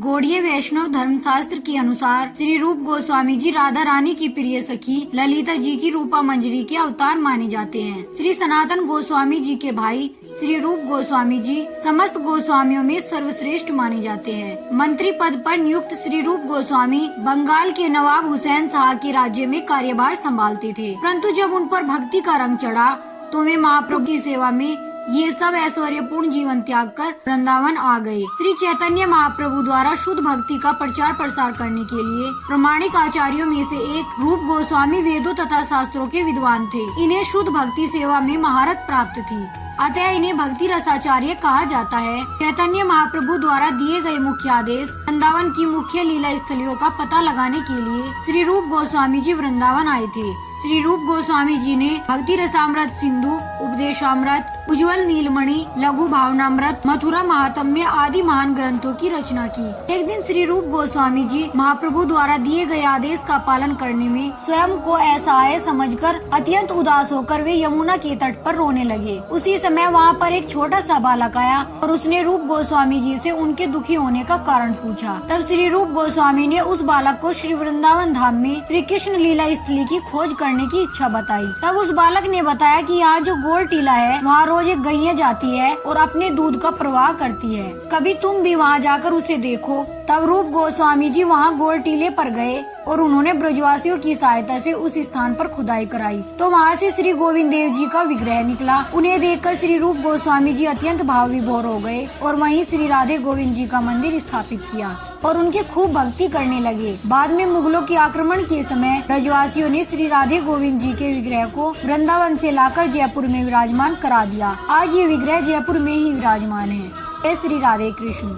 गौड़ीय वैष्णव धर्मशास्त्र के अनुसार श्री रूप गोस्वामी जी राधा रानी की प्रिय सखी ललिता जी की रूपा मंजरी के अवतार माने जाते हैं। श्री सनातन गोस्वामी जी के भाई श्री रूप गोस्वामी जी समस्त गोस्वामियों में सर्वश्रेष्ठ माने जाते हैं। मंत्री पद पर नियुक्त श्री रूप गोस्वामी बंगाल के नवाब हुसैन शाह के राज्य में कार्यभार संभालते थे, परंतु जब उन पर भक्ति का रंग चढ़ा तो वे महाप्रभु की सेवा में ये सब ऐश्वर्यपूर्ण जीवन त्याग कर वृंदावन आ गए। श्री चैतन्य महाप्रभु द्वारा शुद्ध भक्ति का प्रचार प्रसार करने के लिए प्रमाणिक आचार्यों में से एक रूप गोस्वामी वेदों तथा शास्त्रों के विद्वान थे। इन्हें शुद्ध भक्ति सेवा में महारत प्राप्त थी, अतः इन्हें भक्ति रसाचार्य कहा जाता है। चैतन्य महाप्रभु द्वारा दिए गए मुख्य आदेश वृंदावन की मुख्य लीला स्थलियों का पता लगाने के लिए श्री रूप गोस्वामी जी वृंदावन आए थे। श्री रूप गोस्वामी जी ने भक्ति रसामृत सिंधु, उपदेशामृत, उज्ज्वल नीलमणि, लघु भावनामृत, मथुरा महात्म्य आदि महान ग्रंथों की रचना की। एक दिन श्री रूप गोस्वामी जी महाप्रभु द्वारा दिए गए आदेश का पालन करने में स्वयं को असहाय समझकर अत्यंत उदास होकर वे यमुना के तट पर रोने लगे। उसी समय वहाँ पर एक छोटा सा बालक आया और उसने रूप गोस्वामी जी से उनके दुखी होने का कारण पूछा। तब श्री रूप गोस्वामी ने उस बालक को श्री वृंदावन धाम में श्री कृष्ण लीला स्थली की खोज करने की इच्छा बताई। तब उस बालक ने बताया कि यहाँ जो गोल टीला है वहाँ रोज एक गैया जाती है और अपने दूध का प्रवाह करती है, कभी तुम भी वहाँ जाकर उसे देखो। तब रूप गोस्वामी जी वहाँ गोल टीले पर गए और उन्होंने ब्रजवासियों की सहायता से उस स्थान पर खुदाई कराई, तो वहाँ से श्री गोविंद देव जी का विग्रह निकला। उन्हें देखकर श्री रूप गोस्वामी जी अत्यंत भाव विभोर हो गए और वहीं श्री राधे गोविंद जी का मंदिर स्थापित किया और उनकी खूब भक्ति करने लगे। बाद में मुगलों के आक्रमण के समय ब्रजवासियों ने श्री राधे गोविंद जी के विग्रह को वृंदावन से लाकर जयपुर में विराजमान करा दिया। आज ये विग्रह जयपुर में ही विराजमान है। जय श्री राधे कृष्ण।